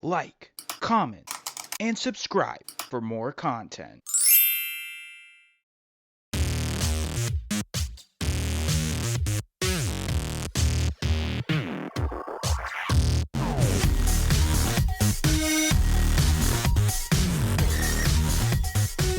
like, comment, and subscribe for more content.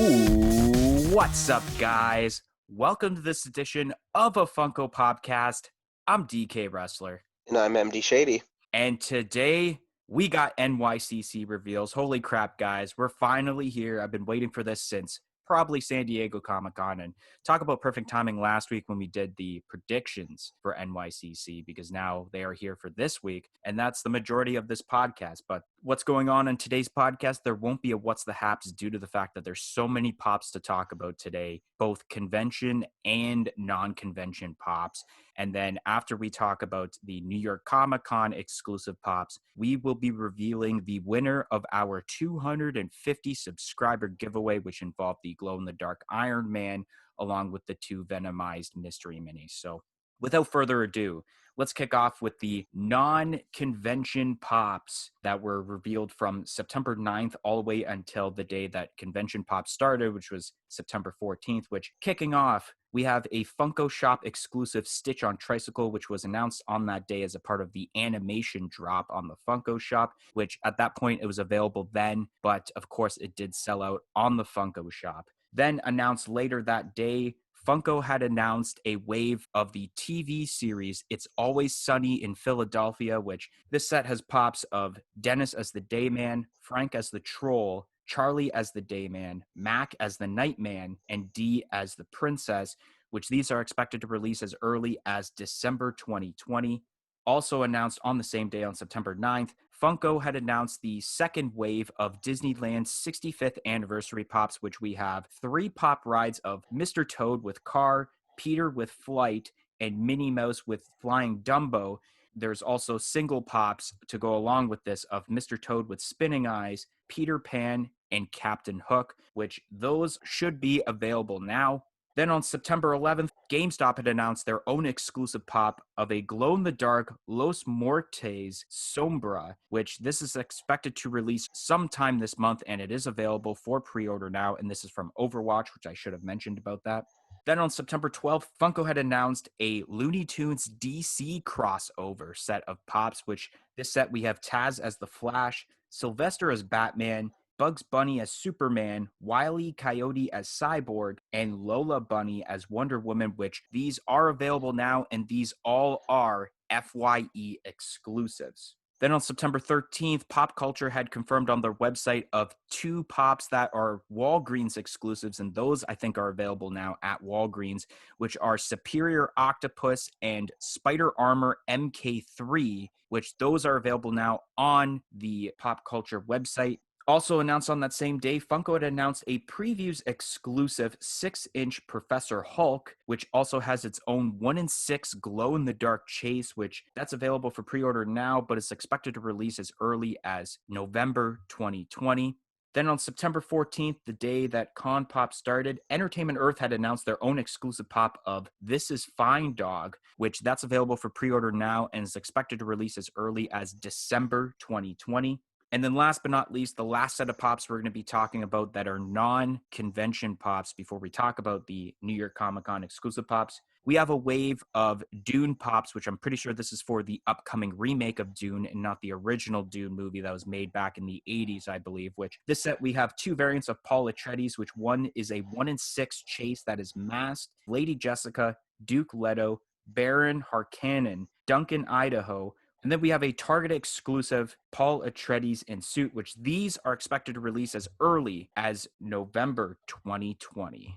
Ooh, what's up, guys? Welcome to this edition of a Funko Podcast. I'm DK Wrestler. And I'm MD Shady. And today we got NYCC reveals. Holy crap, guys. We're finally here. I've been waiting for this since probably San Diego Comic-Con. And talk about perfect timing last week when we did the predictions for NYCC, because now they are here for this week. And that's the majority of this podcast. But what's going on in today's podcast? There won't be a What's the Haps due to the fact that there's so many pops to talk about today, both convention and non-convention pops. And then after we talk about the New York Comic-Con exclusive pops, we will be revealing the winner of our 250 subscriber giveaway, which involved the glow-in-the-dark Iron Man along with the two Venomized mystery minis. So without further ado, let's kick off with the non-convention pops that were revealed from September 9th all the way until the day that convention pops started, which was September 14th, which kicking off, we have a Funko Shop exclusive Stitch on Tricycle, which was announced on that day as a part of the animation drop on the Funko Shop, which at that point it was available then, but of course it did sell out on the Funko Shop. Then announced later that day, Funko had announced a wave of the TV series It's Always Sunny in Philadelphia, which this set has pops of Dennis as the Dayman, Frank as the Troll, Charlie as the Dayman, Mac as the Nightman, and Dee as the Princess, which these are expected to release as early as December 2020. Also announced on the same day on September 9th, Funko had announced the second wave of Disneyland's 65th anniversary pops, which we have 3 pop rides of Mr. Toad with Car, Peter with Flight, and Minnie Mouse with Flying Dumbo. There's also single pops to go along with this of Mr. Toad with Spinning Eyes, Peter Pan, and Captain Hook, which those should be available now. Then on September 11th, GameStop had announced their own exclusive pop of a glow-in-the-dark Los Muertes Sombra, which this is expected to release sometime this month, and it is available for pre-order now, and this is from Overwatch, which I should have mentioned about that. Then on September 12th, Funko had announced a Looney Tunes DC crossover set of pops, which this set we have Taz as the Flash, Sylvester as Batman, Bugs Bunny as Superman, Wile E. Coyote as Cyborg, and Lola Bunny as Wonder Woman, which these are available now, and these all are FYE exclusives. Then on September 13th, Pop Culture had confirmed on their website of 2 pops that are Walgreens exclusives, and those I think are available now at Walgreens, which are Superior Octopus and Spider Armor MK3, which those are available now on the Pop Culture website. Also announced on that same day, Funko had announced a previews exclusive 6-inch Professor Hulk, which also has its own 1-in-6 glow-in-the-dark chase, which that's available for pre-order now, but it's expected to release as early as November 2020. Then on September 14th, the day that Con Pop started, Entertainment Earth had announced their own exclusive pop of This Is Fine Dog, which that's available for pre-order now and is expected to release as early as December 2020. And then last but not least, the last set of pops we're going to be talking about that are non-convention pops before we talk about the New York Comic-Con exclusive pops. We have a wave of Dune pops, which I'm pretty sure this is for the upcoming remake of Dune and not the original Dune movie that was made back in the 80s, I believe, which this set we have 2 variants of Paul Atreides, which one is a 1-in-6 chase that is masked, Lady Jessica, Duke Leto, Baron Harkonnen, Duncan Idaho, and then we have a Target exclusive Paul Atreides in suit, which these are expected to release as early as November 2020.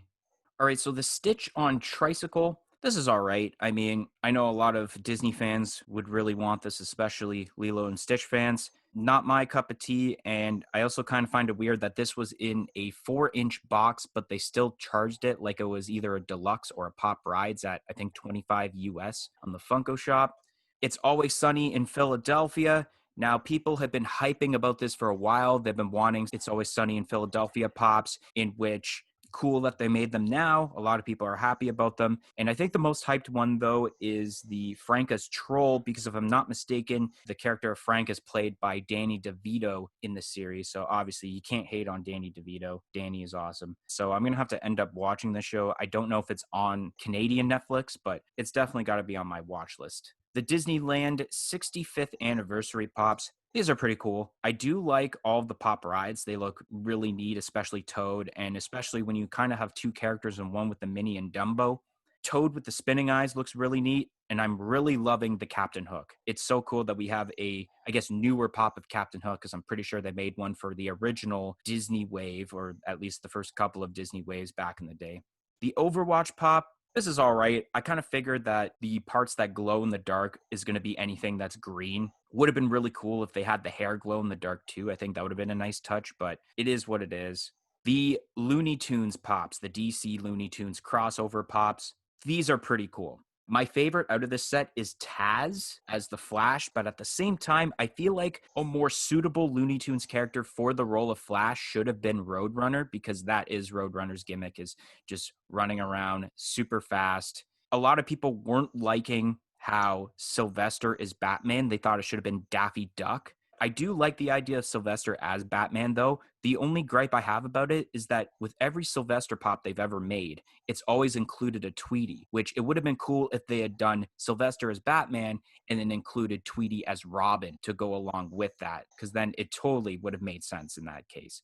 All right, so the Stitch on Tricycle, this is all right. I mean, I know a lot of Disney fans would really want this, especially Lilo and Stitch fans. Not my cup of tea, and I also kind of find it weird that this was in a 4-inch box, but they still charged it like it was either a deluxe or a Pop Rides at, I think, $25 US on the Funko Shop. It's Always Sunny in Philadelphia. Now, people have been hyping about this for a while. They've been wanting It's Always Sunny in Philadelphia pops, in which cool that they made them now. A lot of people are happy about them. And I think the most hyped one, though, is the Frank as Troll, because if I'm not mistaken, the character of Frank is played by Danny DeVito in the series. So obviously you can't hate on Danny DeVito. Danny is awesome. So I'm going to have to end up watching the show. I don't know if it's on Canadian Netflix, but it's definitely got to be on my watch list. The Disneyland 65th anniversary pops. These are pretty cool. I do like all of the pop rides. They look really neat, especially Toad, and especially when you kind of have two characters in one with the Minnie and Dumbo. Toad with the spinning eyes looks really neat, and I'm really loving the Captain Hook. It's so cool that we have a, I guess, newer pop of Captain Hook, because I'm pretty sure they made one for the original Disney Wave, or at least the first couple of Disney Waves back in the day. The Overwatch pop, this is all right. I kind of figured that the parts that glow in the dark is going to be anything that's green. Would have been really cool if they had the hair glow in the dark too. I think that would have been a nice touch, but it is what it is. The Looney Tunes pops, the DC Looney Tunes crossover pops, these are pretty cool. My favorite out of this set is Taz as the Flash, but at the same time, I feel like a more suitable Looney Tunes character for the role of Flash should have been Roadrunner, because that is Roadrunner's gimmick, is just running around super fast. A lot of people weren't liking how Sylvester is Batman. They thought it should have been Daffy Duck. I do like the idea of Sylvester as Batman, though. The only gripe I have about it is that with every Sylvester pop they've ever made, it's always included a Tweety, which it would have been cool if they had done Sylvester as Batman and then included Tweety as Robin to go along with that, because then it totally would have made sense in that case.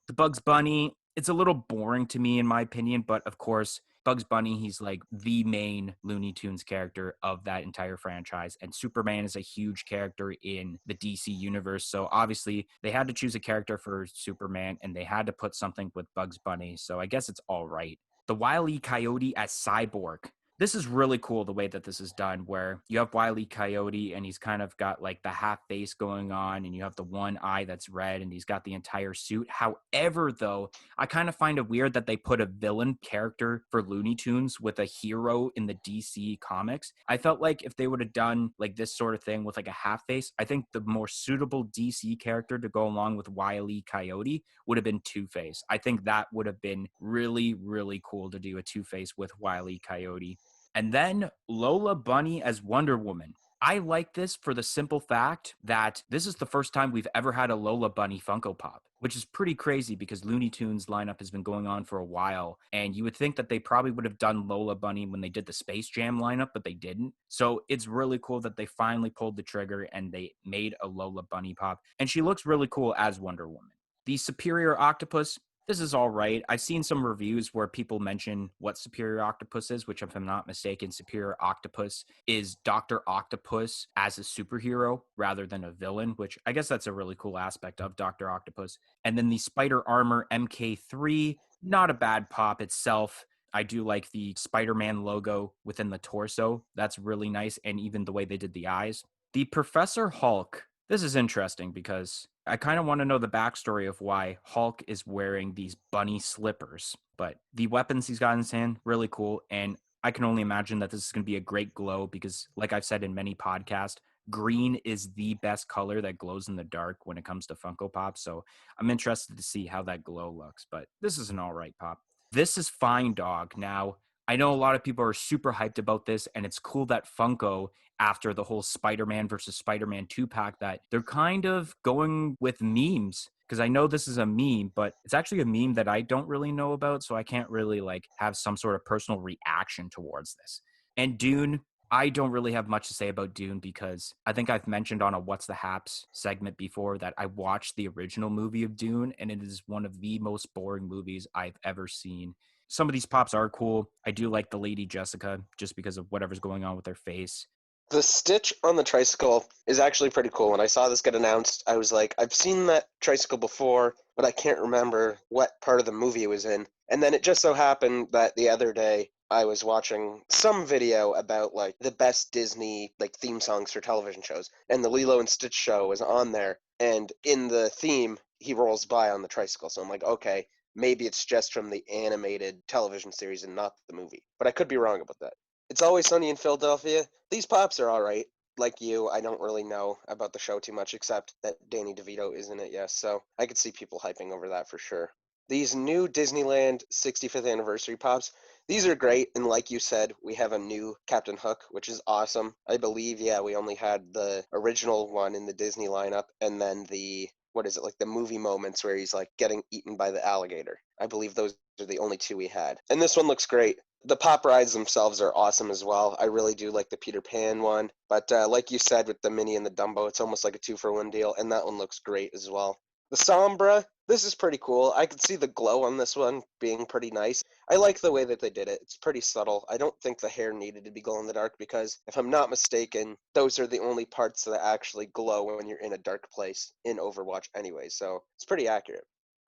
The Bugs Bunny, it's a little boring to me in my opinion, but of course, Bugs Bunny, he's like the main Looney Tunes character of that entire franchise, and Superman is a huge character in the DC universe. So obviously, they had to choose a character for Superman, and they had to put something with Bugs Bunny. So I guess it's all right. The Wile E. Coyote as Cyborg. This is really cool the way that this is done, where you have Wile E. Coyote and he's kind of got like the half face going on, and you have the one eye that's red, and he's got the entire suit. However, though, I kind of find it weird that they put a villain character for Looney Tunes with a hero in the DC comics. I felt like if they would have done like this sort of thing with like a half face, I think the more suitable DC character to go along with Wile E. Coyote would have been Two-Face. I think that would have been really, really cool to do a Two-Face with Wile E. Coyote. And then Lola Bunny as Wonder Woman. I like this for the simple fact that this is the first time we've ever had a Lola Bunny Funko Pop, which is pretty crazy because Looney Tunes lineup has been going on for a while. And you would think that they probably would have done Lola Bunny when they did the Space Jam lineup, but they didn't. So it's really cool that they finally pulled the trigger and they made a Lola Bunny Pop. And she looks really cool as Wonder Woman. The Superior Octopus, this is all right. I've seen some reviews where people mention what Superior Octopus is, which if I'm not mistaken, Superior Octopus is Dr. Octopus as a superhero rather than a villain, which I guess that's a really cool aspect of Dr. Octopus. And then the Spider Armor MK3, not a bad pop itself. I do like the Spider-Man logo within the torso. That's really nice. And even the way they did the eyes. The Professor Hulk, this is interesting because I kind of want to know the backstory of why Hulk is wearing these bunny slippers. But the weapons he's got in his hand, really cool. And I can only imagine that this is going to be a great glow because, like I've said in many podcasts, green is the best color that glows in the dark when it comes to Funko Pop. So I'm interested to see how that glow looks. But this is an all right pop. This is Fine Dog. Now, I know a lot of people are super hyped about this, and it's cool that Funko, after the whole Spider-Man versus Spider-Man 2-pack, that they're kind of going with memes. Because I know this is a meme, but it's actually a meme that I don't really know about, so I can't really like have some sort of personal reaction towards this. And Dune, I don't really have much to say about Dune because I think I've mentioned on a What's the Haps segment before that I watched the original movie of Dune, and it is one of the most boring movies I've ever seen. Some of these pops are cool. I do like the Lady Jessica just because of whatever's going on with her face. The Stitch on the tricycle is actually pretty cool. When I saw this get announced, I was like, I've seen that tricycle before, but I can't remember what part of the movie it was in. And then it just so happened that the other day I was watching some video about like the best Disney like theme songs for television shows, and the Lilo and Stitch show was on there. And in the theme, he rolls by on the tricycle. So I'm like, okay, maybe it's just from the animated television series and not the movie. But I could be wrong about that. It's Always Sunny in Philadelphia. These pops are all right. Like you, I don't really know about the show too much, except that Danny DeVito is in it, yes. So I could see people hyping over that for sure. These new Disneyland 65th anniversary pops, these are great. And like you said, we have a new Captain Hook, which is awesome. I believe, yeah, we only had the original one in the Disney lineup, and then the, what is it, like the movie moments where he's like getting eaten by the alligator. I believe those are the only two we had. And this one looks great. The pop rides themselves are awesome as well. I really do like the Peter Pan one. But like you said, with the Minnie and the Dumbo, it's almost like a 2-for-1 deal, and that one looks great as well. The Sombra, this is pretty cool. I could see the glow on this one being pretty nice. I like the way that they did it. It's pretty subtle. I don't think the hair needed to be glow in the dark because, if I'm not mistaken, those are the only parts that actually glow when you're in a dark place in Overwatch anyway, so it's pretty accurate.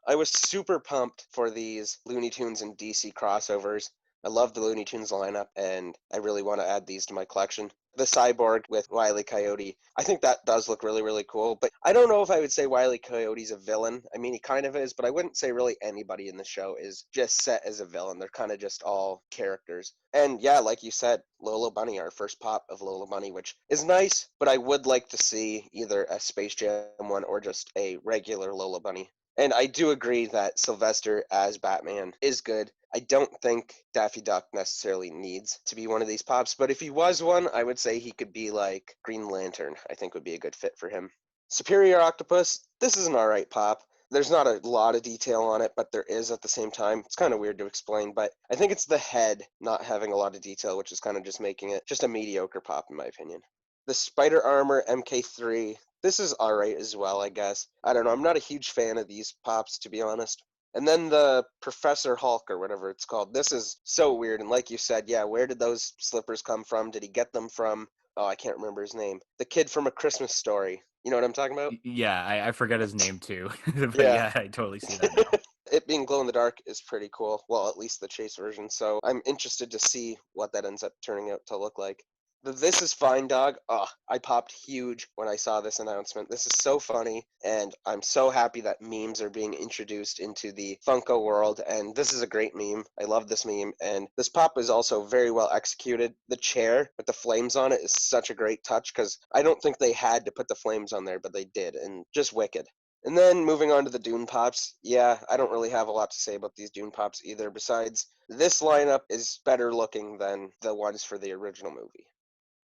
I was super pumped for these Looney Tunes and DC crossovers. I love the Looney Tunes lineup, and I really want to add these to my collection. The Cyborg with Wile E. Coyote, I think that does look really, really cool, but I don't know if I would say Wile E. Coyote's a villain. I mean, he kind of is, but I wouldn't say really anybody in the show is just set as a villain. They're kind of just all characters. And yeah, like you said, Lola Bunny, our first pop of Lola Bunny, which is nice, but I would like to see either a Space Jam one or just a regular Lola Bunny. And I do agree that Sylvester as Batman is good. I don't think Daffy Duck necessarily needs to be one of these pops, but if he was one, I would say he could be like Green Lantern. I think would be a good fit for him. Superior Octopus, this is an alright pop. There's not a lot of detail on it, but there is at the same time. It's kind of weird to explain, but I think it's the head not having a lot of detail, which is kind of just making it just a mediocre pop in my opinion. The Spider Armor MK3, this is alright as well, I guess. I don't know, I'm not a huge fan of these pops, to be honest. And then the Professor Hulk, or whatever it's called, this is so weird. And like you said, yeah, where did those slippers come from? Did he get them from, oh, I can't remember his name. The kid from A Christmas Story. You know what I'm talking about? Yeah, I forget his name too. But Yeah. yeah, I totally see that now. It being glow in the dark is pretty cool. Well, at least the chase version. So I'm interested to see what that ends up turning out to look like. The This Is Fine Dog. Oh, I popped huge when I saw this announcement. This is so funny, and I'm so happy that memes are being introduced into the Funko world, and this is a great meme. I love this meme, and this pop is also very well executed. The chair with the flames on it is such a great touch, because I don't think they had to put the flames on there, but they did, and just wicked. And then moving on to the Dune Pops, yeah, I don't really have a lot to say about these Dune Pops either, besides this lineup is better looking than the ones for the original movie.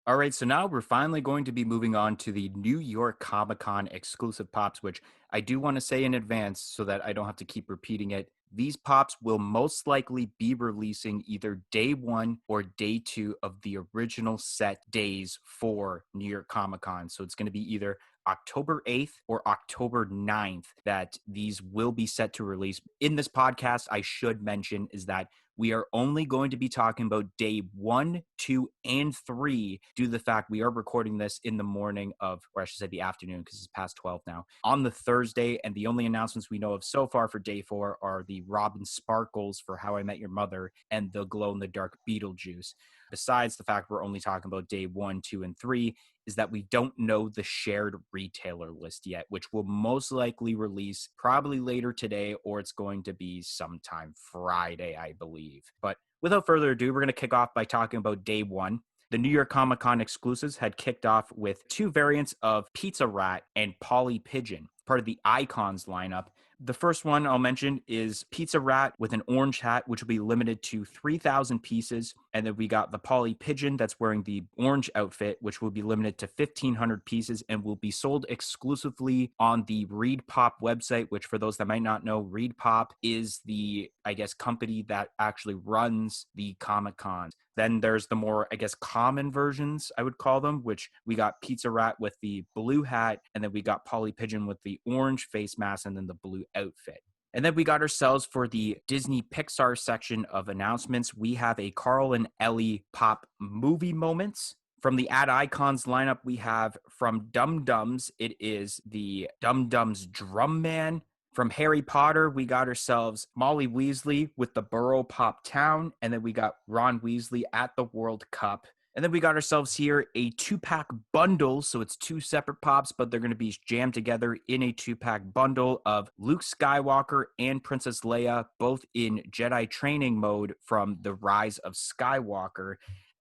All right, so now we're finally going to be moving on to the New York Comic Con exclusive pops, which I do want to say in advance so that I don't have to keep repeating it. These pops will most likely be releasing either day 1 or day 2 of the original set days for New York Comic Con. So it's going to be either October 8th or October 9th that these will be set to release. In this podcast, I should mention is that we are only going to be talking about day 1, 2, and 3 due to the fact we are recording this in the morning of, or I should say the afternoon because it's past 12 now, on the Thursday. And the only announcements we know of so far for day 4 are the Robin Sparkles for How I Met Your Mother and the glow-in-the-dark Beetlejuice. Besides the fact we're only talking about day 1, 2, and 3, is that we don't know the shared retailer list yet, which will most likely release probably later today, or it's going to be sometime Friday, I believe. But without further ado, we're going to kick off by talking about day 1. The New York Comic Con exclusives had kicked off with 2 variants of Pizza Rat and Polly Pigeon, part of the Icons lineup. The first one I'll mention is Pizza Rat with an orange hat, which will be limited to 3,000 pieces. And then we got the Polly Pigeon that's wearing the orange outfit, which will be limited to 1,500 pieces and will be sold exclusively on the Reed Pop website, which for those that might not know, Reed Pop is the, I guess, company that actually runs the Comic Con. Then there's the more, I guess, common versions, I would call them, which we got Pizza Rat with the blue hat, and then we got Polly Pigeon with the orange face mask and then the blue outfit. And then we got ourselves for the Disney Pixar section of announcements. We have a Carl and Ellie pop movie moments. From the Ad Icons lineup, we have from Dum Dums, it is the Dum Dums Drum Man. From Harry Potter, we got ourselves Molly Weasley with the Burrow Pop Town, and then we got Ron Weasley at the World Cup. And then we got ourselves here a 2-pack bundle, so it's 2 separate pops, but they're going to be jammed together in a 2-pack bundle of Luke Skywalker and Princess Leia, both in Jedi training mode from The Rise of Skywalker.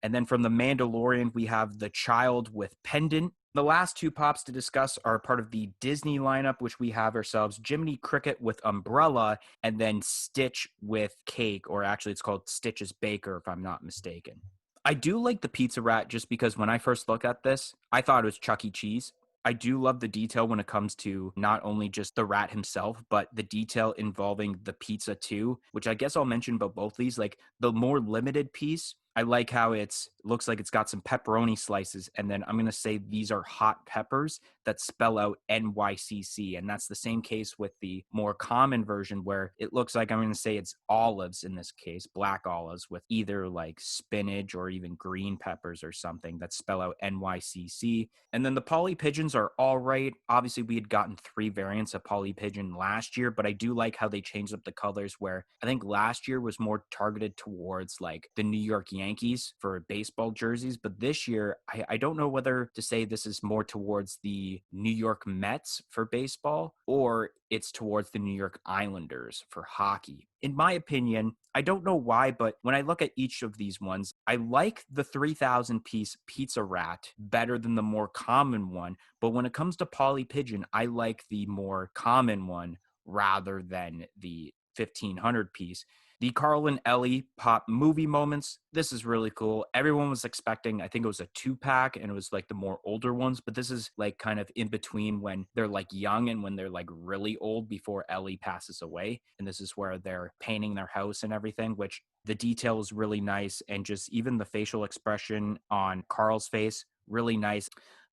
And then from The Mandalorian, we have the Child with Pendant, The last two pops to discuss are part of the Disney lineup, which we have ourselves Jiminy Cricket with Umbrella and then Stitch with Cake, or actually it's called Stitch's Baker, if I'm not mistaken. I do like the Pizza Rat just because when I first looked at this, I thought it was Chuck E. Cheese. I do love the detail when it comes to not only just the rat himself, but the detail involving the pizza too, which I guess I'll mention about both these. Like the more limited piece, I like how looks like it's got some pepperoni slices, and then I'm gonna say these are hot peppers that spell out NYCC, and that's the same case with the more common version where it looks like I'm gonna say it's olives in this case, black olives with either like spinach or even green peppers or something that spell out NYCC. And then the poly pigeons are all right. Obviously, we had gotten 3 variants of poly pigeon last year, but I do like how they changed up the colors where I think last year was more targeted towards like the New York Yankees for baseball jerseys. But this year, I don't know whether to say this is more towards the New York Mets for baseball or it's towards the New York Islanders for hockey. In my opinion, I don't know why, but when I look at each of these ones, I like the 3,000 piece Pizza Rat better than the more common one. But when it comes to Polly Pigeon, I like the more common one rather than the 1,500 piece. The Carl and Ellie pop movie moments. This is really cool. Everyone was expecting, I think it was a 2-pack and it was like the more older ones, but this is like kind of in between when they're like young and when they're like really old before Ellie passes away. And this is where they're painting their house and everything, which the detail is really nice. And just even the facial expression on Carl's face, really nice.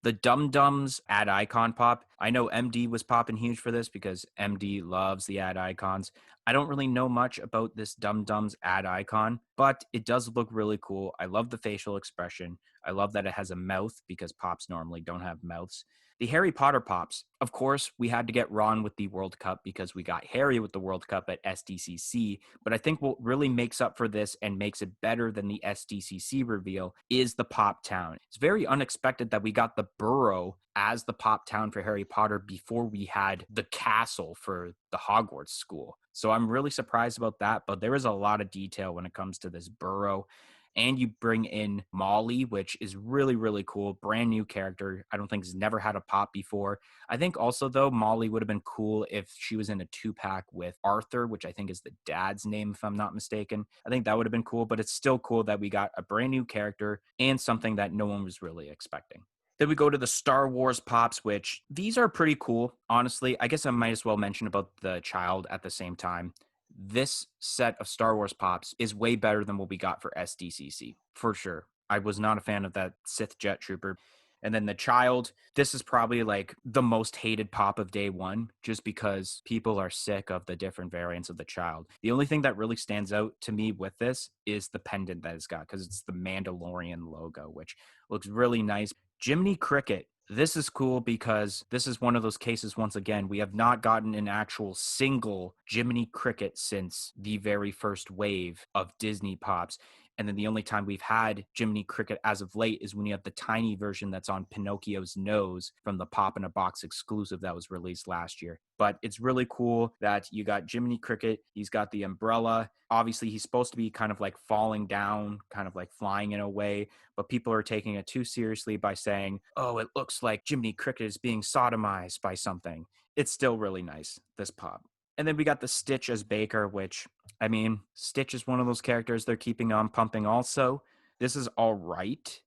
The Dum Dums ad icon pop. I know MD was popping huge for this because MD loves the ad icons. I don't really know much about this Dum Dums ad icon, but it does look really cool. I love the facial expression. I love that it has a mouth because pops normally don't have mouths. The Harry Potter pops. Of course, we had to get Ron with the World Cup because we got Harry with the World Cup at SDCC. But I think what really makes up for this and makes it better than the SDCC reveal is the Pop Town. It's very unexpected that we got the Burrow as the Pop Town for Harry Potter before we had the castle for the Hogwarts school. So I'm really surprised about that, but there is a lot of detail when it comes to this Burrow. And you bring in Molly, which is really, really cool. Brand new character. I don't think has never had a pop before. I think also, though, Molly would have been cool if she was in a 2-pack with Arthur, which I think is the dad's name, if I'm not mistaken. I think that would have been cool, but it's still cool that we got a brand new character and something that no one was really expecting. Then we go to the Star Wars pops, which these are pretty cool. Honestly, I guess I might as well mention about the child at the same time. This set of Star Wars pops is way better than what we got for SDCC, for sure. I was not a fan of that Sith Jet Trooper. And then the child, this is probably like the most hated pop of day one, just because people are sick of the different variants of the child. The only thing that really stands out to me with this is the pendant that it's got, because it's the Mandalorian logo, which looks really nice. Jiminy Cricket. This is cool because this is one of those cases, once again, we have not gotten an actual single Jiminy Cricket since the very first wave of Disney pops. And then the only time we've had Jiminy Cricket as of late is when you have the tiny version that's on Pinocchio's nose from the Pop in a Box exclusive that was released last year. But it's really cool that you got Jiminy Cricket. He's got the umbrella. Obviously, he's supposed to be kind of like falling down, kind of like flying in a way, but people are taking it too seriously by saying, oh, it looks like Jiminy Cricket is being sodomized by something. It's still really nice, this pop. And then we got the Stitch as Baker, which, I mean, Stitch is one of those characters they're keeping on pumping also. This is all right.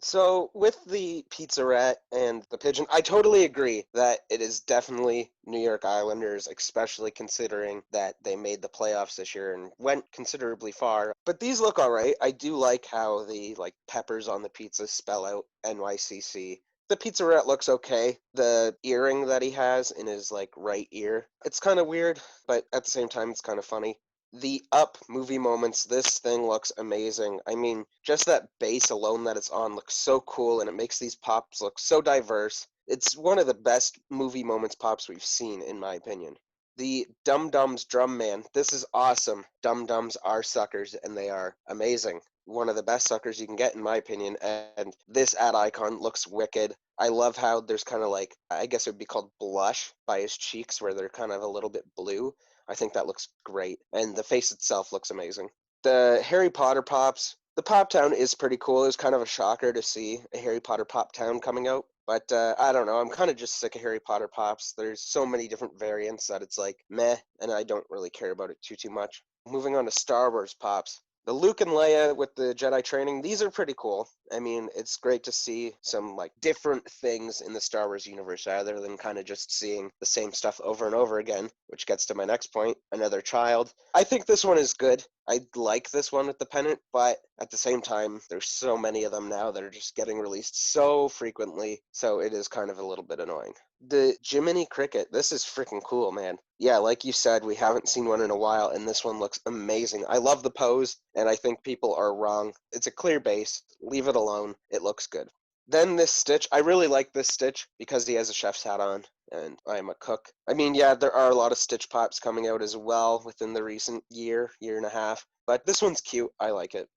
So with the Pizza Rat and the Pigeon, I totally agree that it is definitely New York Islanders, especially considering that they made the playoffs this year and went considerably far. But these look all right. I do like how the peppers on the pizza spell out NYCC. The Pizza Rat looks okay. The earring that he has in his right ear, it's kind of weird, but at the same time it's kind of funny. The Up movie moments, this thing looks amazing. I mean, just that base alone that it's on looks so cool, and it makes these pops look so diverse. It's one of the best movie moments pops we've seen, in my opinion. The Dum Dums Drum Man, this is awesome. Dum Dums are suckers, and they are amazing. One of the best suckers you can get, in my opinion, and this ad icon looks wicked. I love how there's kind of I guess it would be called blush by his cheeks, where they're kind of a little bit blue. I think that looks great, and the face itself looks amazing. The Harry Potter pops, the Pop Town is pretty cool. It was kind of a shocker to see a Harry Potter Pop Town coming out, But I don't know. I'm kind of just sick of Harry Potter pops. There's so many different variants that it's like meh, and I don't really care about it too much. Moving on to Star Wars pops. The Luke and Leia with the Jedi training, these are pretty cool. I mean, it's great to see some like different things in the Star Wars universe rather than kind of just seeing the same stuff over and over again, which gets to my next point, another child. I think this one is good. I like this one with the pennant, but at the same time, there's so many of them now that are just getting released so frequently, so it is kind of a little bit annoying. The Jiminy Cricket, this is freaking cool, man. Yeah, like you said, we haven't seen one in a while, and this one looks amazing. I love the pose, and I think people are wrong. It's a clear base. Leave it alone. It looks good. Then this Stitch, I really like this Stitch because he has a chef's hat on, and I'm a cook. I mean, yeah, there are a lot of Stitch Pops coming out as well within the recent year and a half, but this one's cute. I like it.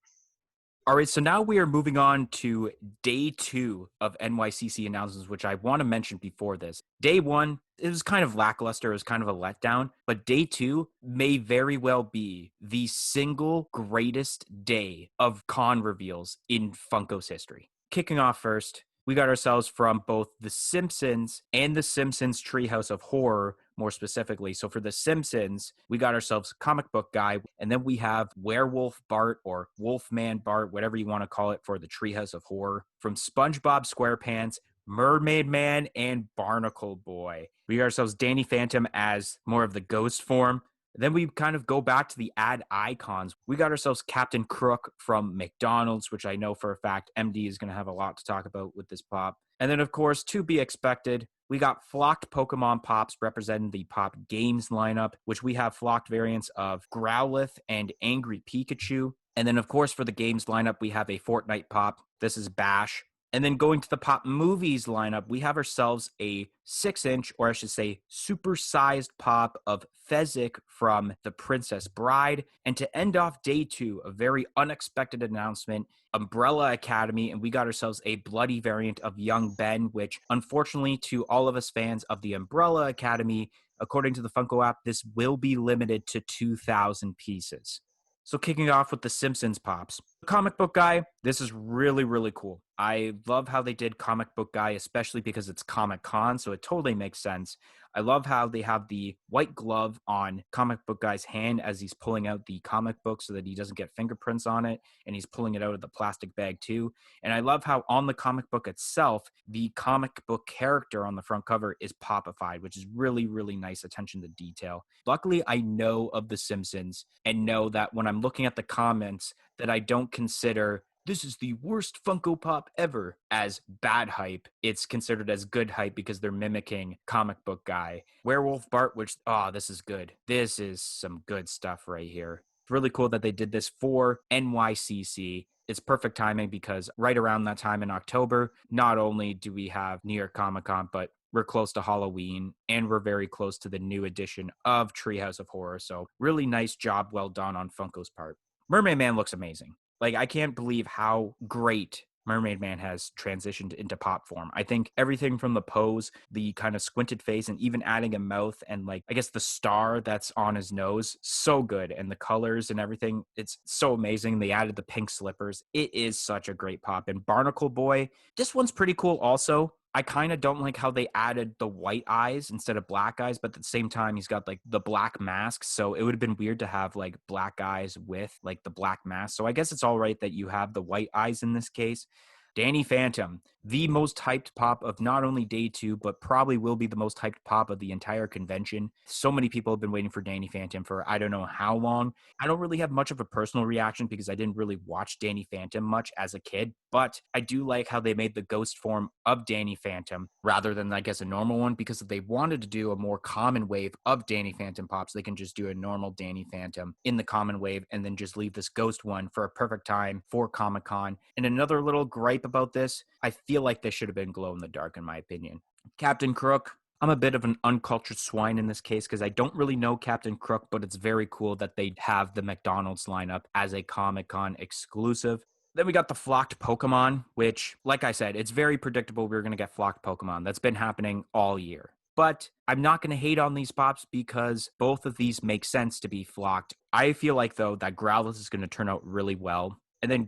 All right, so now we are moving on to day 2 of NYCC announcements, which I want to mention before this. Day 1, it was kind of lackluster. It was kind of a letdown. But day 2 may very well be the single greatest day of con reveals in Funko's history. Kicking off first, we got ourselves from both The Simpsons and The Simpsons Treehouse of Horror, more specifically. So for The Simpsons, we got ourselves Comic Book Guy, and then we have Werewolf Bart or Wolfman Bart, whatever you want to call it, for the Treehouse of Horror. From SpongeBob SquarePants, Mermaid Man, and Barnacle Boy. We got ourselves Danny Phantom as more of the ghost form. Then we kind of go back to the ad icons. We got ourselves Captain Crook from McDonald's, which I know for a fact MD is going to have a lot to talk about with this pop. And then, of course, to be expected, we got flocked Pokemon pops representing the Pop Games lineup, which we have flocked variants of Growlithe and Angry Pikachu. And then, of course, for the games lineup, we have a Fortnite pop. This is Bash. And then going to the Pop Movies lineup, we have ourselves a 6-inch, or I should say, super-sized pop of Fezzik from The Princess Bride. And to end off day 2, a very unexpected announcement, Umbrella Academy, and we got ourselves a bloody variant of Young Ben, which unfortunately to all of us fans of the Umbrella Academy, according to the Funko app, this will be limited to 2,000 pieces. So kicking off with the Simpsons pops. Comic Book Guy, this is really, really cool. I love how they did Comic Book Guy, especially because it's Comic-Con, so it totally makes sense. I love how they have the white glove on Comic Book Guy's hand as he's pulling out the comic book so that he doesn't get fingerprints on it, and he's pulling it out of the plastic bag too. And I love how on the comic book itself, the comic book character on the front cover is popified, which is really, really nice attention to detail. Luckily, I know of The Simpsons and know that when I'm looking at the comments that I don't consider this is the worst Funko Pop ever as bad hype. It's considered as good hype because they're mimicking Comic Book Guy. Werewolf Bart, which, this is good. This is some good stuff right here. It's really cool that they did this for NYCC. It's perfect timing because right around that time in October, not only do we have New York Comic Con, but we're close to Halloween, and we're very close to the new edition of Treehouse of Horror. So really nice job, well done on Funko's part. Mermaid Man looks amazing. Like, I can't believe how great Mermaid Man has transitioned into pop form. I think everything from the pose, the kind of squinted face, and even adding a mouth and, like, I guess the star that's on his nose, so good. And the colors and everything, it's so amazing. They added the pink slippers. It is such a great pop. And Barnacle Boy, this one's pretty cool also. I kind of don't like how they added the white eyes instead of black eyes, but at the same time, he's got like the black mask. So it would have been weird to have like black eyes with like the black mask. So I guess it's all right that you have the white eyes in this case. Danny Phantom, the most hyped pop of not only day 2, but probably will be the most hyped pop of the entire convention. So many people have been waiting for Danny Phantom for I don't know how long. I don't really have much of a personal reaction because I didn't really watch Danny Phantom much as a kid, but I do like how they made the ghost form of Danny Phantom rather than, I guess, a normal one, because if they wanted to do a more common wave of Danny Phantom pops, they can just do a normal Danny Phantom in the common wave and then just leave this ghost one for a perfect time for Comic-Con. And another little gripe about this, I feel like this should have been glow in the dark in my opinion. Captain Crook, I'm a bit of an uncultured swine in this case because I don't really know Captain Crook, but it's very cool that they have the McDonald's lineup as a Comic-Con exclusive. Then we got the flocked Pokemon, which, like I said, it's very predictable we're going to get flocked Pokemon. That's been happening all year. But I'm not going to hate on these pops because both of these make sense to be flocked. I feel like, though, that Growlithe is going to turn out really well. And then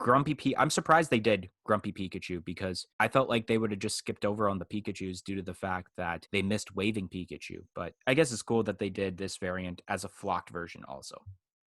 I'm surprised they did Grumpy Pikachu because I felt like they would have just skipped over on the Pikachus due to the fact that they missed waving Pikachu. But I guess it's cool that they did this variant as a flocked version also.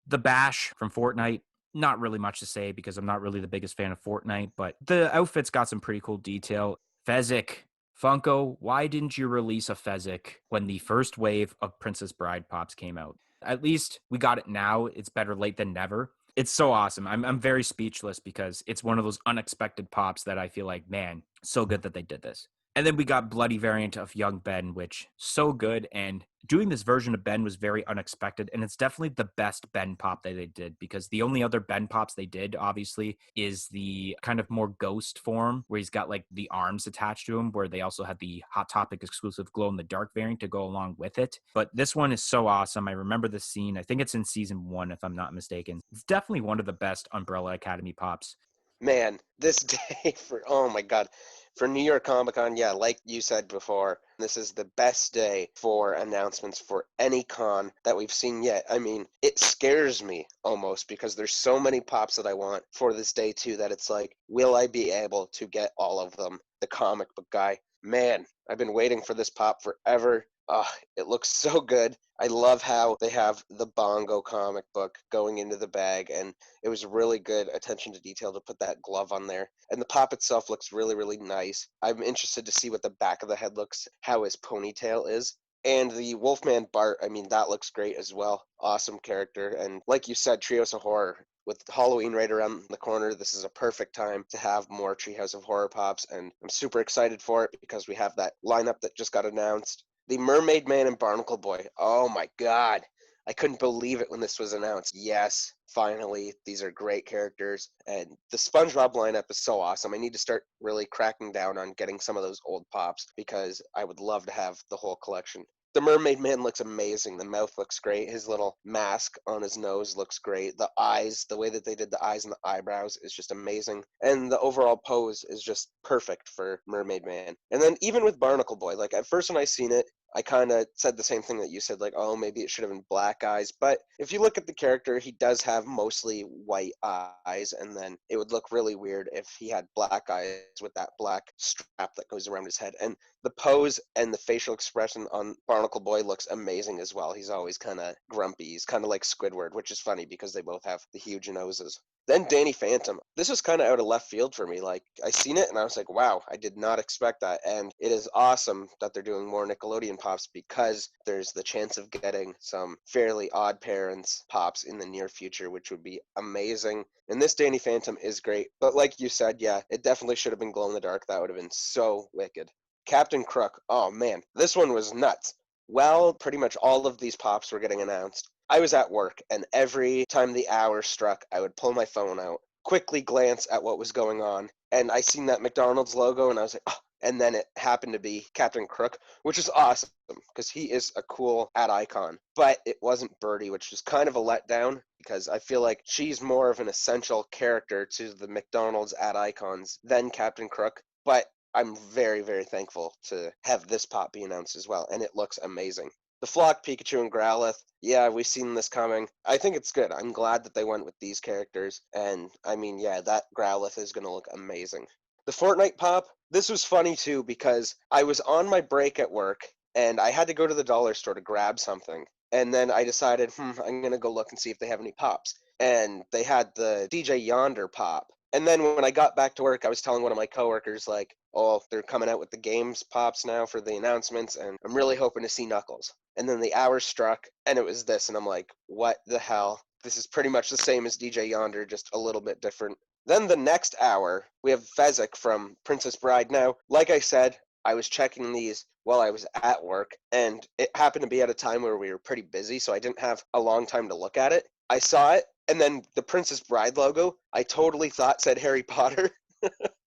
The Bash from Fortnite, not really much to say because I'm not really the biggest fan of Fortnite, but the outfit's got some pretty cool detail. Fezzik, Funko, why didn't you release a Fezzik when the first wave of Princess Bride pops came out? At least we got it now. It's better late than never. It's so awesome. I'm very speechless because it's one of those unexpected pops that I feel like, man, so good that they did this. And then we got bloody variant of young Ben, which so good. And doing this version of Ben was very unexpected. And it's definitely the best Ben pop that they did because the only other Ben pops they did, obviously, is the kind of more ghost form where he's got like the arms attached to him, where they also had the Hot Topic exclusive glow in the dark variant to go along with it. But this one is so awesome. I remember the scene. I think it's in season 1, if I'm not mistaken. It's definitely one of the best Umbrella Academy pops. Man, this day oh my God, for New York Comic Con, yeah, like you said before, this is the best day for announcements for any con that we've seen yet. I mean, it scares me almost because there's so many pops that I want for this day too that it's like, will I be able to get all of them? The comic book guy, man, I've been waiting for this pop forever. Oh, it looks so good. I love how they have the Bongo comic book going into the bag, and it was really good attention to detail to put that glove on there. And the pop itself looks really, really nice. I'm interested to see what the back of the head looks, how his ponytail is. And the Wolfman Bart, I mean, that looks great as well. Awesome character. And like you said, Trios of Horror. With Halloween right around the corner, this is a perfect time to have more Treehouse of Horror pops, and I'm super excited for it because we have that lineup that just got announced. The Mermaid Man and Barnacle Boy. Oh my God. I couldn't believe it when this was announced. Yes, finally. These are great characters. And the SpongeBob lineup is so awesome. I need to start really cracking down on getting some of those old pops because I would love to have the whole collection. The Mermaid Man looks amazing. The mouth looks great. His little mask on his nose looks great. The eyes, the way that they did the eyes and the eyebrows is just amazing. And the overall pose is just perfect for Mermaid Man. And then even with Barnacle Boy, like at first when I seen it, I kind of said the same thing that you said, like, oh, maybe it should have been black eyes. But if you look at the character, he does have mostly white eyes, and then it would look really weird if he had black eyes with that black strap that goes around his head. And the pose and the facial expression on Barnacle Boy looks amazing as well. He's always kind of grumpy. He's kind of like Squidward, which is funny because they both have the huge noses. Then Danny Phantom. This was kind of out of left field for me. Like, I seen it and I was like, wow, I did not expect that. And it is awesome that they're doing more Nickelodeon pops because there's the chance of getting some Fairly Odd Parents pops in the near future, which would be amazing. And this Danny Phantom is great. But like you said, yeah, it definitely should have been glow in the dark. That would have been so wicked. Captain Crook. Oh man, this one was nuts. Well, pretty much all of these pops were getting announced. I was at work, and every time the hour struck, I would pull my phone out, quickly glance at what was going on, and I seen that McDonald's logo, and I was like, oh. And then it happened to be Captain Crook, which is awesome, because he is a cool ad icon. But it wasn't Birdie, which was kind of a letdown, because I feel like she's more of an essential character to the McDonald's ad icons than Captain Crook. But I'm very, very thankful to have this pop be announced as well, and it looks amazing. The Flock, Pikachu, and Growlithe, yeah, we've seen this coming. I think it's good. I'm glad that they went with these characters, and I mean, yeah, that Growlithe is going to look amazing. The Fortnite pop, this was funny too because I was on my break at work, and I had to go to the dollar store to grab something, and then I decided, I'm going to go look and see if they have any pops. And they had the DJ Yonder pop. And then when I got back to work, I was telling one of my coworkers, like, oh, they're coming out with the games pops now for the announcements, and I'm really hoping to see Knuckles. And then the hour struck, and it was this, and I'm like, what the hell? This is pretty much the same as DJ Yonder, just a little bit different. Then the next hour, we have Fezzik from Princess Bride. Now, like I said, I was checking these while I was at work, and it happened to be at a time where we were pretty busy, so I didn't have a long time to look at it. I saw it, and then the Princess Bride logo, I totally thought said Harry Potter.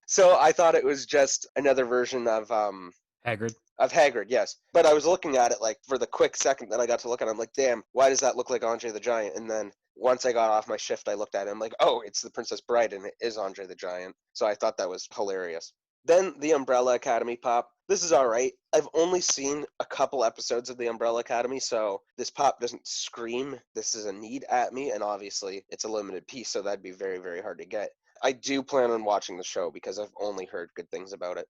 So I thought it was just another version of Hagrid. Of Hagrid, yes. But I was looking at it like for the quick second that I got to look at it, I'm like, damn, why does that look like Andre the Giant? And then once I got off my shift, I looked at it, I'm like, oh, it's the Princess Bride, and it is Andre the Giant. So I thought that was hilarious. Then the Umbrella Academy pop. This is all right. I've only seen a couple episodes of the Umbrella Academy, so this pop doesn't scream this is a need at me, and obviously it's a limited piece, so that'd be very, very hard to get. I do plan on watching the show because I've only heard good things about it.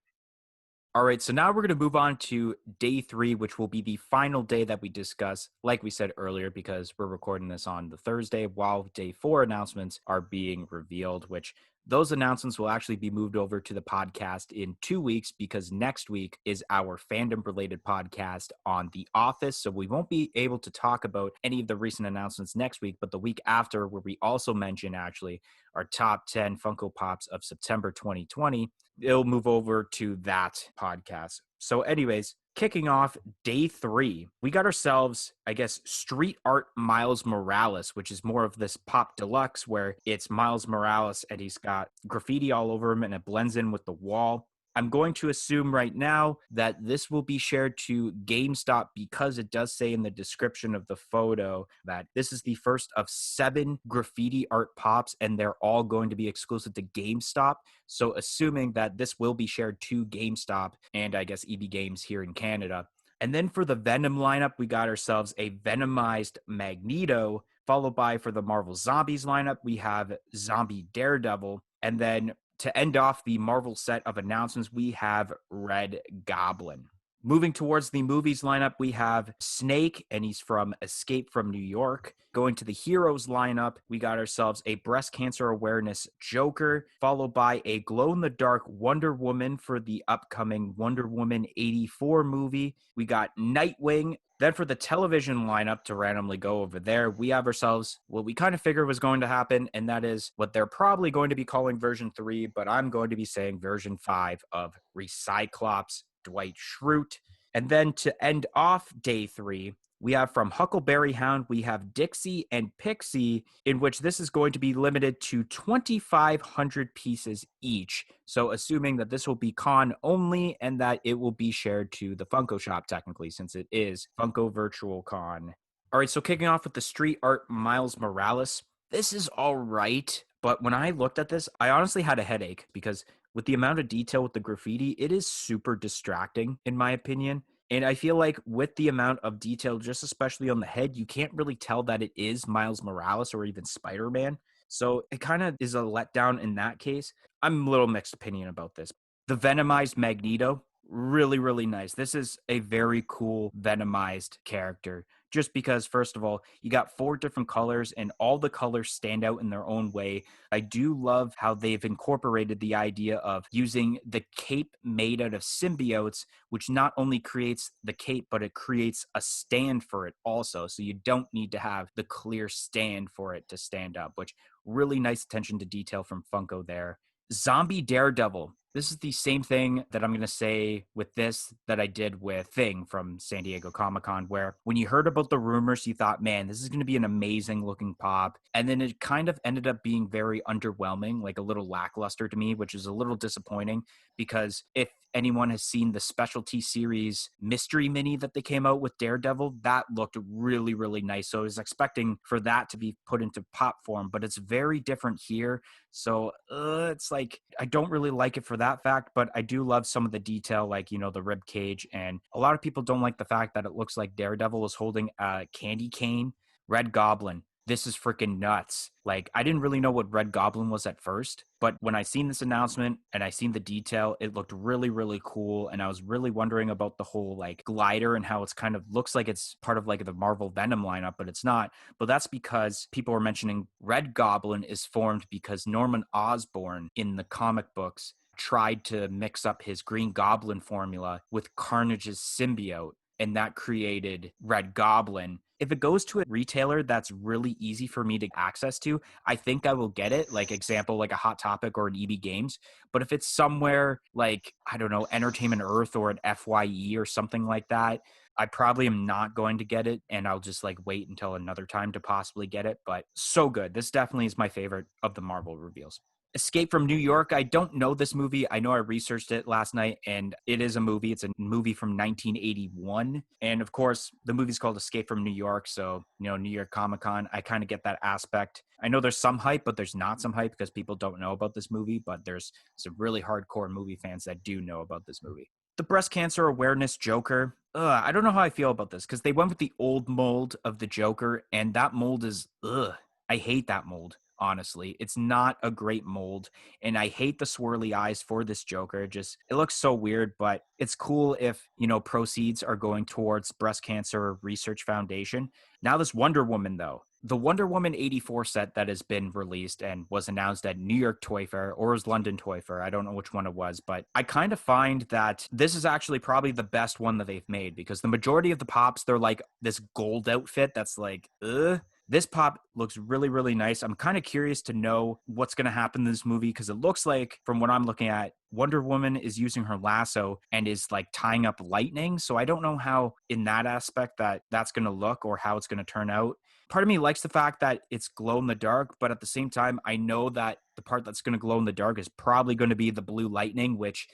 All right, so now we're going to move on to day 3, which will be the final day that we discuss, like we said earlier, because we're recording this on the Thursday while day 4 announcements are being revealed, which those announcements will actually be moved over to the podcast in 2 weeks because next week is our fandom-related podcast on The Office, so we won't be able to talk about any of the recent announcements next week, but the week after, where we also mention actually our top 10 Funko Pops of September 2020, it'll move over to that podcast. So anyways, kicking off day 3, we got ourselves, I guess, Street Art Miles Morales, which is more of this Pop Deluxe where it's Miles Morales and he's got graffiti all over him and it blends in with the wall. I'm going to assume right now that this will be shared to GameStop because it does say in the description of the photo that this is the first of 7 graffiti art pops and they're all going to be exclusive to GameStop. So assuming that this will be shared to GameStop and I guess EB Games here in Canada. And then for the Venom lineup, we got ourselves a Venomized Magneto, followed by for the Marvel Zombies lineup, we have Zombie Daredevil. And then to end off the Marvel set of announcements, we have Red Goblin. Moving towards the movies lineup, we have Snake, and he's from Escape from New York. Going to the Heroes lineup, we got ourselves a breast cancer awareness Joker, followed by a glow-in-the-dark Wonder Woman for the upcoming Wonder Woman 84 movie. We got Nightwing. Then for the television lineup, to randomly go over there, we have ourselves what we kind of figured was going to happen, and that is what they're probably going to be calling version 3, but I'm going to be saying version 5 of Recyclops Dwight Schrute. And then to end off day 3, we have from Huckleberry Hound, we have Dixie and Pixie, in which this is going to be limited to 2,500 pieces each. So assuming that this will be con only and that it will be shared to the Funko shop technically, since it is Funko Virtual Con. All right, so kicking off with the Street Art Miles Morales. This is all right, but when I looked at this, I honestly had a headache because with the amount of detail with the graffiti, it is super distracting in my opinion. And I feel like with the amount of detail, just especially on the head, you can't really tell that it is Miles Morales or even Spider-Man. So it kind of is a letdown in that case. I'm a little mixed opinion about this. The Venomized Magneto, really, really nice. This is a very cool Venomized character. Just because, first of all, you got 4 different colors and all the colors stand out in their own way. I do love how they've incorporated the idea of using the cape made out of symbiotes, which not only creates the cape, but it creates a stand for it also. So you don't need to have the clear stand for it to stand up, which really nice attention to detail from Funko there. Zombie Daredevil. This is the same thing that I'm going to say with this that I did with Thing from San Diego Comic-Con, where when you heard about the rumors, you thought, man, this is going to be an amazing looking pop. And then it kind of ended up being very underwhelming, like a little lackluster to me, which is a little disappointing because if anyone has seen the specialty series mystery mini that they came out with Daredevil, that looked really, really nice. So I was expecting for that to be put into pop form, but it's very different here. So it's like, I don't really like it for that fact, but I do love some of the detail, like, you know, the rib cage. And a lot of people don't like the fact that it looks like Daredevil is holding a candy cane. Red Goblin. This is freaking nuts. Like, I didn't really know what Red Goblin was at first, but when I seen this announcement and I seen the detail, it looked really, really cool. And I was really wondering about the whole like glider and how it's kind of looks like it's part of like the Marvel Venom lineup, but it's not. But that's because people were mentioning Red Goblin is formed because Norman Osborn in the comic books tried to mix up his Green Goblin formula with Carnage's symbiote, and that created Red Goblin. If it goes to a retailer that's really easy for me to access to, I think I will get it. Like example, like a Hot Topic or an EB Games. But if it's somewhere like, I don't know, Entertainment Earth or an FYE or something like that, I probably am not going to get it. And I'll just like wait until another time to possibly get it. But so good. This definitely is my favorite of the Marvel reveals. Escape from New York. I don't know this movie. I know I researched it last night and it is a movie. It's a movie from 1981. And of course, the movie's called Escape from New York. So, you know, New York Comic Con, I kind of get that aspect. I know there's some hype, but there's not some hype because people don't know about this movie. But there's some really hardcore movie fans that do know about this movie. The breast cancer awareness Joker. I don't know how I feel about this because they went with the old mold of the Joker and that mold is, I hate that mold. honestly. It's not a great mold, and I hate the swirly eyes for this Joker. Just, it looks so weird, but it's cool if, proceeds are going towards Breast Cancer Research Foundation. Now this Wonder Woman, though. The Wonder Woman 84 set that has been released and was announced at New York Toy Fair, or was London Toy Fair, I don't know which one it was, but I kind of find that this is actually probably the best one that they've made, because the majority of the pops, they're like this gold outfit that's like, ugh. This pop looks really, really nice. I'm kind of curious to know what's going to happen in this movie, because it looks like, from what I'm looking at, Wonder Woman is using her lasso and is like tying up lightning. So I don't know how in that aspect that's going to look, or how it's going to turn out. Part of me likes the fact that it's glow in the dark, but at the same time, I know that the part that's going to glow in the dark is probably going to be the blue lightning, which,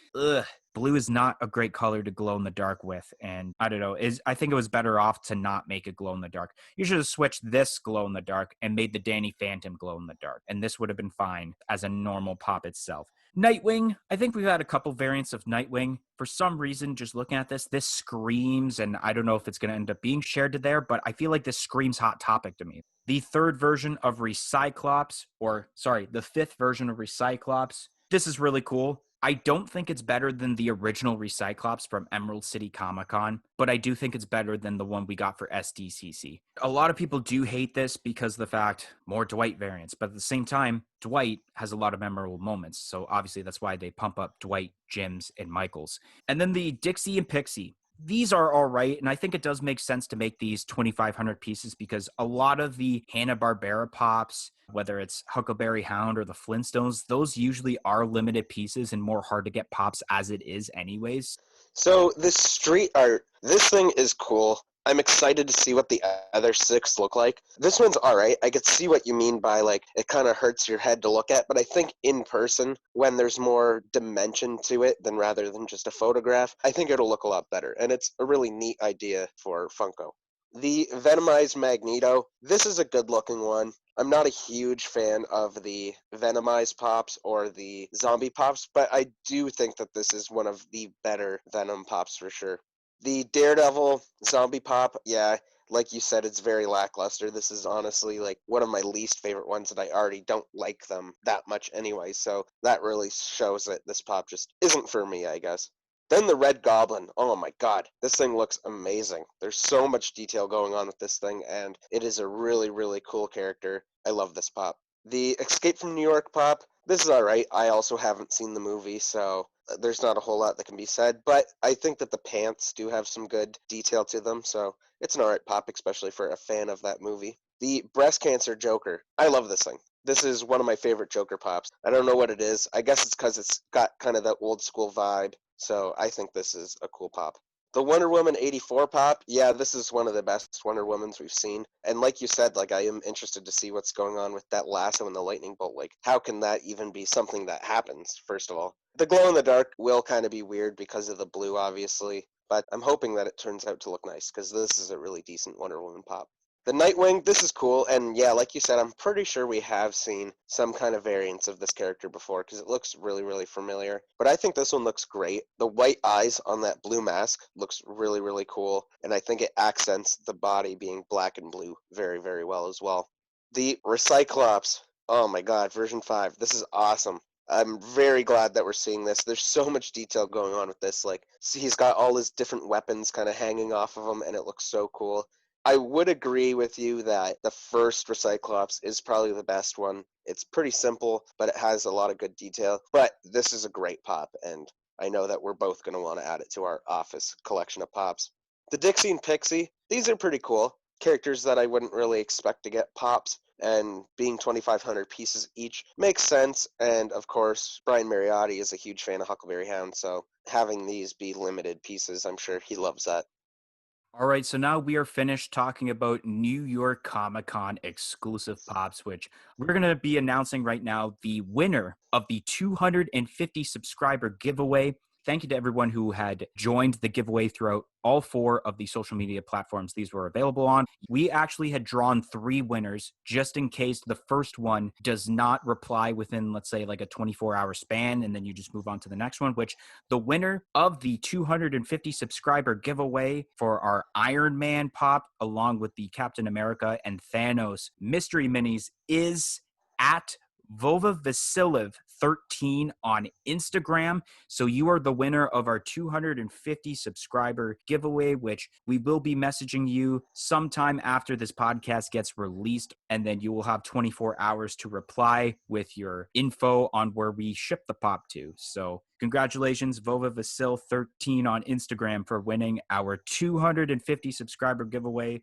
blue is not a great color to glow in the dark with. And I don't know, I think it was better off to not make it glow in the dark. You should have switched this glow in the dark and made the Danny Phantom glow in the dark, and this would have been fine as a normal pop itself. Nightwing, I think we've had a couple variants of Nightwing. For some reason, just looking at this screams, and I don't know if it's going to end up being shared to there, but I feel like this screams Hot Topic to me. The third version of Recyclops, the fifth version of Recyclops, this is really cool. I don't think it's better than the original Recyclops from Emerald City Comic Con, but I do think it's better than the one we got for SDCC. A lot of people do hate this because of the fact more Dwight variants, but at the same time, Dwight has a lot of memorable moments. So obviously that's why they pump up Dwight, Jims, and Michaels. And then the Dixie and Pixie. These are all right, and I think it does make sense to make these 2,500 pieces, because a lot of the Hanna-Barbera pops, whether it's Huckleberry Hound or the Flintstones, those usually are limited pieces and more hard to get pops as it is anyways. So this street art, this thing is cool. I'm excited to see what the other 6 look like. This one's alright. I could see what you mean by, like, it kind of hurts your head to look at, but I think in person, when there's more dimension to it than rather than just a photograph, I think it'll look a lot better, and it's a really neat idea for Funko. The Venomized Magneto, this is a good-looking one. I'm not a huge fan of the Venomized pops or the zombie pops, but I do think that this is one of the better Venom pops for sure. The Daredevil zombie pop, yeah, like you said, it's very lackluster. This is honestly like one of my least favorite ones, and I already don't like them that much anyway, so that really shows that this pop just isn't for me, I guess. Then the Red Goblin. Oh my god, this thing looks amazing. There's so much detail going on with this thing, and it is a really, really cool character. I love this pop. The Escape from New York pop, this is alright. I also haven't seen the movie, so there's not a whole lot that can be said, but I think that the pants do have some good detail to them, so it's an alright pop, especially for a fan of that movie. The Breast Cancer Joker. I love this thing. This is one of my favorite Joker pops. I don't know what it is. I guess it's because it's got kind of that old school vibe, so I think this is a cool pop. The Wonder Woman 84 pop, yeah, this is one of the best Wonder Womans we've seen. And like you said, like, I am interested to see what's going on with that lasso and the lightning bolt. Like, how can that even be something that happens, first of all? The glow in the dark will kind of be weird because of the blue, obviously, but I'm hoping that it turns out to look nice, because this is a really decent Wonder Woman pop. The Nightwing, this is cool, and yeah, like you said, I'm pretty sure we have seen some kind of variants of this character before, because it looks really, really familiar. But I think this one looks great. The white eyes on that blue mask looks really, really cool, and I think it accents the body being black and blue very, very well as well. The Recyclops, oh my god, version 5, this is awesome. I'm very glad that we're seeing this. There's so much detail going on with this. Like, see, he's got all his different weapons kind of hanging off of him, and it looks so cool. I would agree with you that the first Recyclops is probably the best one. It's pretty simple, but it has a lot of good detail. But this is a great pop, and I know that we're both going to want to add it to our office collection of pops. The Dixie and Pixie, these are pretty cool. Characters that I wouldn't really expect to get pops, and being 2,500 pieces each makes sense. And of course, Brian Mariotti is a huge fan of Huckleberry Hound, so having these be limited pieces, I'm sure he loves that. All right, so now we are finished talking about New York Comic Con exclusive pops, which we're going to be announcing right now the winner of the 250 subscriber giveaway. Thank you to everyone who had joined the giveaway throughout all 4 of the social media platforms these were available on. We actually had drawn 3 winners just in case the first one does not reply within, let's say, like a 24-hour span, and then you just move on to the next one, which the winner of the 250 subscriber giveaway for our Iron Man pop, along with the Captain America and Thanos mystery minis, is at Vova Vasilev 13 on Instagram. So you are the winner of our 250 subscriber giveaway, which we will be messaging you sometime after this podcast gets released. And then you will have 24 hours to reply with your info on where we ship the pop to. So congratulations, Vova Vasil 13 on Instagram, for winning our 250 subscriber giveaway.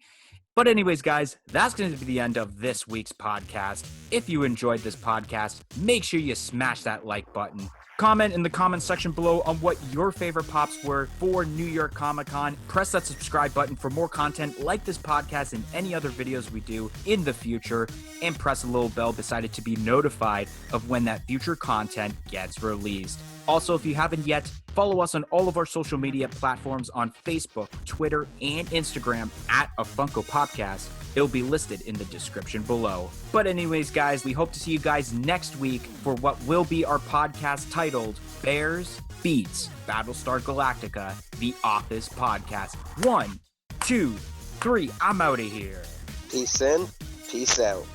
But anyways, guys, that's going to be the end of this week's podcast. If you enjoyed this podcast, make sure you smash that like button. Comment in the comment section below on what your favorite pops were for New York Comic Con. Press that subscribe button for more content like this podcast and any other videos we do in the future. And press the little bell beside it to be notified of when that future content gets released. Also, if you haven't yet, follow us on all of our social media platforms on Facebook, Twitter, and Instagram at A Funko Podcast. It'll be listed in the description below. But anyways, guys, we hope to see you guys next week for what will be our podcast titled Bears Beats Battlestar Galactica, The Office Podcast. 1, 2, 3, I'm out of here. Peace in, peace out.